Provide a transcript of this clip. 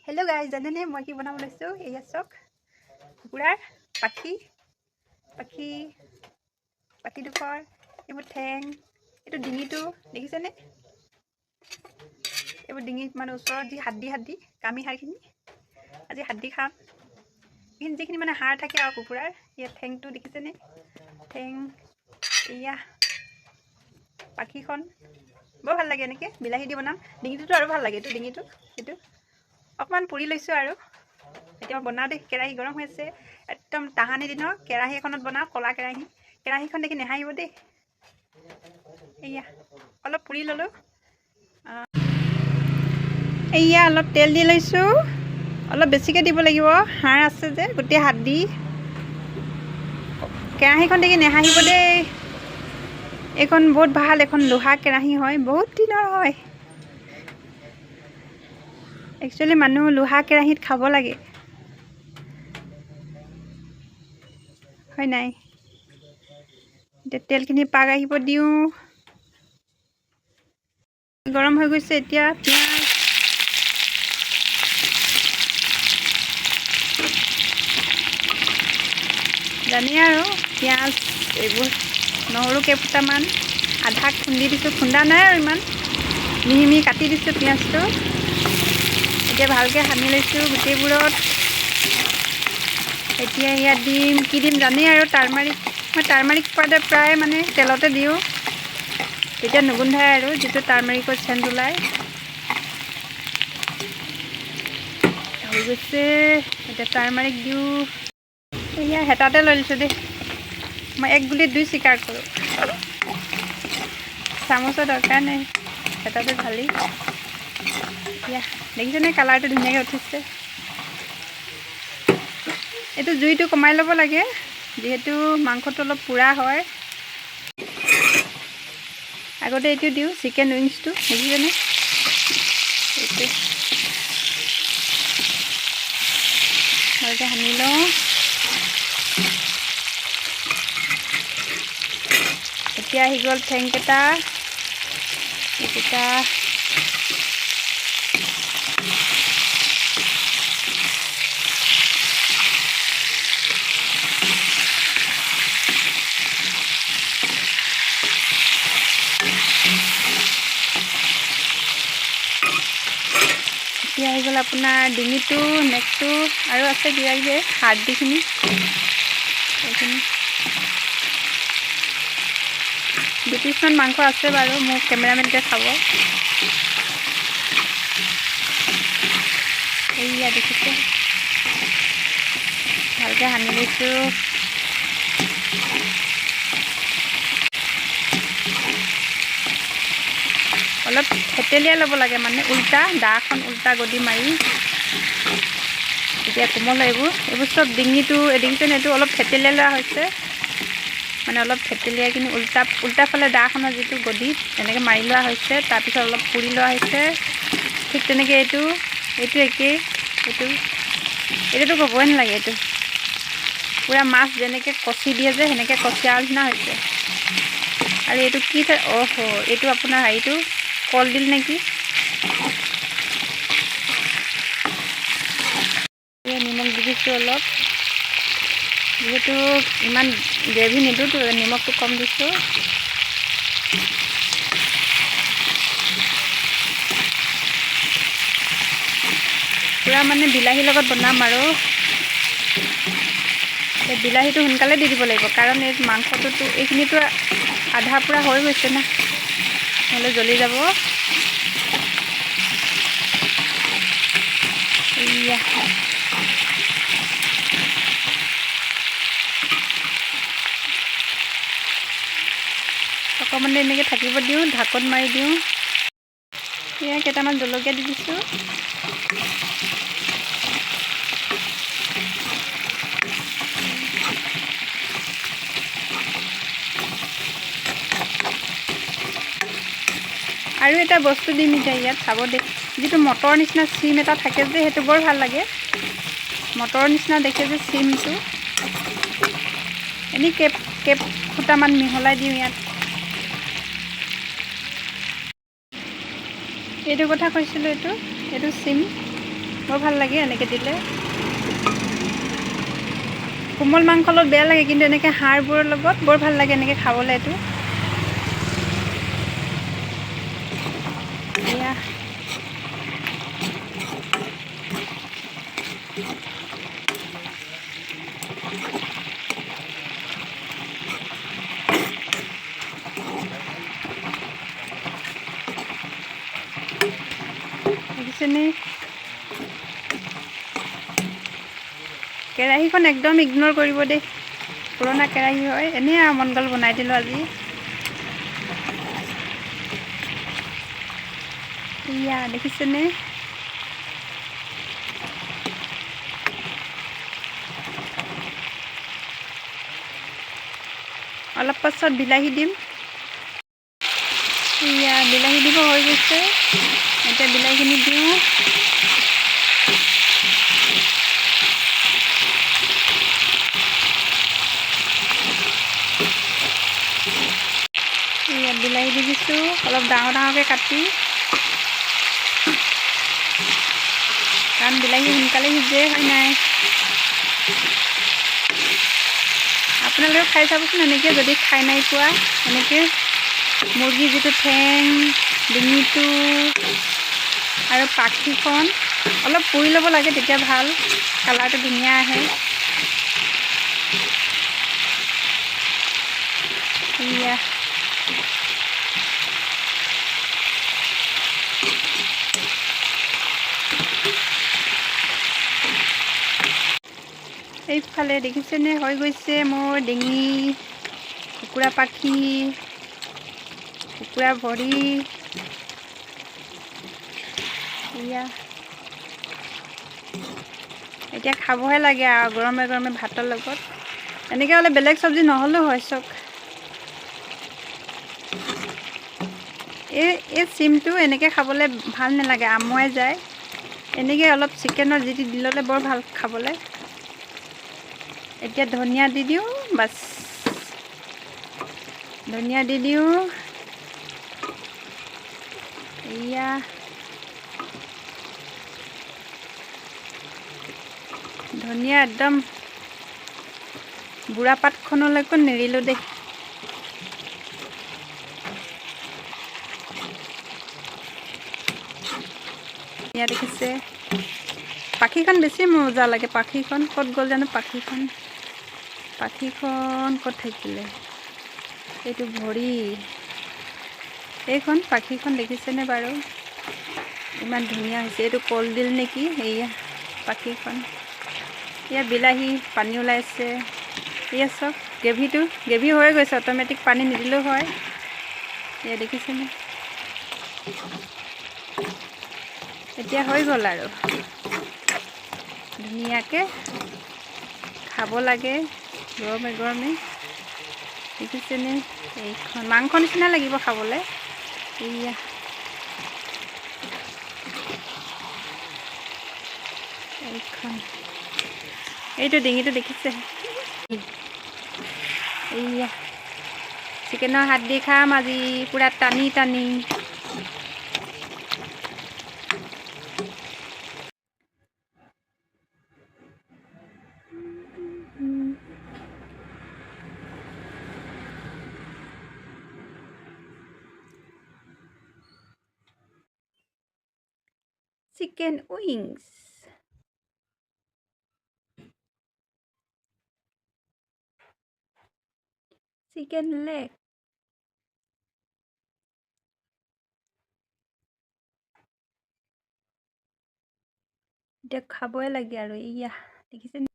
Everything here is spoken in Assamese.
হেল্ল' গাইজ, জানেনে মই কি বনাব লৈছোঁ? এয়া চাওক, কুকুৰাৰ পাখিডোখৰ, এইবোৰ ঠেং, এইটো ডিঙিটো দেখিছেনে? এইবোৰ ডিঙিত মানে ওচৰত যি হাড্ডি কামি হাড়খিনি, আজি হাড্ডি খাম। এইখিনি যিখিনি মানে হাড় থাকে আৰু কুকুৰাৰ, ইয়াত ঠেংটো দেখিছেনে? ঠেং, এয়া পাখিখন বৰ ভাল লাগে। এনেকৈ বিলাহী দি বনাম। ডিঙিটোতো আৰু ভাল লাগে। এইটো অকণমান পুৰি লৈছোঁ আৰু এতিয়া মই বনাওঁ দেই। কেৰাহী গৰম হৈ আছে, একদম তাহানি দিনৰ কেৰাহী এখনত বনাওঁ, ক'লা কেৰাহীখন দেখি নেহাঁহিব দেই। এয়া অলপ পুৰি ল'লোঁ। এয়া অলপ তেল দি লৈছোঁ, অলপ বেছিকৈ দিব লাগিব, হাড় আছে যে গোটেই হাড্ডি। কেৰাহীখন দেখি নেহাঁহিব দেই। এইখন বহুত ভাল, এখন লোহা কেৰাহী হয়, বহুত দিনৰ হয়। একচুৱেলি মানুহ লোহা কেৰাহীত খাব লাগে, হয় নাই? এতিয়া তেলখিনি পাক আহিব দিওঁ। গৰম হৈ গৈছে। এতিয়া পিঁয়াজ, জানেই আৰু পিঁয়াজ, এইবোৰ নহৰু কেইফুটামান আধা খুন্দি দিছোঁ, খুন্দা নাই আৰু ইমান মিহি মিহি কাটি দিছোঁ পিঁয়াজটো। এতিয়া ভালকৈ সানি লৈছোঁ গোটেইবোৰত। এতিয়া ইয়াত দিম, কি দিম জানেই আৰু, টাৰ্মাৰিক। মই টাৰ্মাৰিক প্ৰায় মানে তেলতে দিওঁ, তেতিয়া নুগোন্ধাই আৰু, যিটো টাৰ্মাৰিকৰ চেণ্ট ওলায়। হৈ গৈছে, এতিয়া টাৰ্মাৰিক দিওঁ। এয়া হেতাতে লৈ লৈছোঁ দেই, মই এক গুলিত দুই চিকাৰ কৰোঁ। চামুচৰ দৰকাৰ নাই, হেতাতে ঢালি। এয়া দেখিছেনে, কালাৰটো ধুনীয়াকৈ উঠিছে। এইটো জুইটো কমাই ল'ব লাগে, যিহেতু মাংসটো অলপ পোৰা হয়। আগতে এইটো দিওঁ, চিকেন উইংছটো দেখিছেনে? এইটো ভালকৈ সানি লওঁ। এতিয়া আহি গ'ল ঠেংকেইটা, এইকেইটা এতিয়া আহি গ'ল আপোনাৰ ডিঙিটো, নেকটো, আৰু আছে কিবা কিবি হাৰ্ডিখিনি, এইখিনি 2 পিচমান মাংস আছে বাৰু, মোক কেমেৰামেনটোৱে খাব। এইয়া দেখিছে, ভালকৈ সানি লৈছোঁ। অলপ থেতেলিয়াই ল'ব লাগে, মানে উল্টা দাখন উল্টা গদি মাৰি। এতিয়া কোমল এইবোৰ চব ডিঙিটো দেখিছেনে? এইটো অলপ থেতেলিয়াই লোৱা হৈছে, মানে অলপ থেতেলিয়াই কিনি উল্টা ফালে দাখনৰ যিটো গদি এনেকৈ মাৰি লোৱা হৈছে। তাৰপিছত অলপ পুৰি লোৱা হৈছে। ঠিক তেনেকৈ এইটো একেই। এইটোতো ক'বই নালাগে, এইটো পূৰা মাছ যেনেকৈ কচি দিয়ে যে সেনেকৈ কচিয়া নিচিনা হৈছে। আৰু এইটো কি, এইটো আপোনাৰ হেৰিটো কলডিল নেকি? নিমখ দি দিছোঁ অলপ, যিহেতু ইমান গ্ৰেভি নিদোঁতো, নিমখটো কম দিছোঁ। পূৰা মানে বিলাহীৰ লগত বনাম আৰু বিলাহীটো সোনকালে দি দিব লাগিব, কাৰণ এই মাংসটোতো এইখিনিতো আধা পূৰা হৈ গৈছে না, নহ'লে জ্বলি যাব। এয়া অকণমান এনেকৈ থাকিব দিওঁ, ঢাকন মাৰি দিওঁ। এয়া কেইটামান জলকীয়া দি দিছোঁ। আৰু এটা বস্তু দিম এতিয়া ইয়াত, চাব দেই। যিটো মটৰ নিচিনা চিম এটা থাকে যে, সেইটো বৰ ভাল লাগে। মটৰৰ নিচিনা দেখে যে চিমটো, এনেই কেপ ফুটামান মিহলাই দিওঁ ইয়াত। এইটো কথা কৈছিলোঁ, এইটো চিম বৰ ভাল লাগে এনেকৈ দিলে। কোমল মাংসৰ লগত বেয়া লাগে, কিন্তু এনেকৈ হাড়বোৰৰ লগত বৰ ভাল লাগে এনেকৈ খাবলৈ। এইটো এয়া দেখিছেনে? কেৰাহীখন একদম ইগন'ৰ কৰিব দেই, পুৰণা কেৰাহী হয়। এনেই আৰু মন গ'ল বনাই দিলোঁ আজি। এয়া দেখিছেনে? অলপ পাছত বিলাহী দিম। এয়া বিলাহী দিব হৈ গৈছে। এতিয়া বিলাহীখিনি দিওঁ। এয়া বিলাহী দি দিছোঁ অলপ ডাঙৰ ডাঙৰকৈ কাটি, কাৰণ বিলাহী সোনকালে সিজে হয় নাই। আপোনালোকে খাই চাবচোন এনেকৈ, যদি খাই নাই পোৱা। এনেকৈ মুৰ্গীৰ যিটো ঠেং, ডিঙিটো আৰু পাখিখন অলপ পুৰি ল'ব লাগে, তেতিয়া ভাল, কালাৰটো ধুনীয়া আহে। এয়া এইফালে দেখিছেনে? হৈ গৈছে মোৰ ডিঙি, কুকুৰা পাখি, কুকুৰা ভৰি। এয়া এতিয়া খাবহে লাগে আৰু গৰমে গৰমে ভাতৰ লগত। এনেকৈ হ'লে বেলেগ চব্জি নহ'লেও হয় চক। এই চিমটো এনেকৈ খাবলৈ ভাল নালাগে, আমুৱাই যায়। এনেকৈ অলপ চিকেনৰ যিটো দি ল'লে বৰ ভাল খাবলৈ। এতিয়া ধনিয়া দি দিওঁ, বাছ ধনিয়া দি দিওঁ। এয়া ধনিয়া একদম বুঢ়া পাতখনলৈকো নেৰিলোঁ দেই। ধনিয়া দেখিছে? পাখিখন বেছি মজা লাগে। পাখিখন ক'ত গ'ল জানো? পাখিখন ক'ত থাকিলে? এইটো ভৰি, এইখন পাখিখন দেখিছেনে বাৰু? ইমান ধুনীয়া হৈছে। এইটো কলডিল নেকি? এয়া পাখিখন। এয়া বিলাহী, পানী ওলাইছে। এয়া চব গ্ৰেভি হৈ গৈছে, অট'মেটিক পানী নিদিলেও হয়। এয়া দেখিছেনে? এতিয়া হৈ গ'ল আৰু ধুনীয়াকৈ খাব লাগে গৰমে গৰমে। দেখিছেনে? এইখন মাংস নিচিনা লাগিব খাবলৈ। এয়া এইখন, এইটো ডিঙিটো দেখিছে? এয়া চিকেনৰ হাত দি খাম আজি, পূৰা টানি টানি। চিকেন উইংছ, চিকেন লেগ, এতিয়া খাবই লাগে আৰু। ইয়া দেখিছেনে?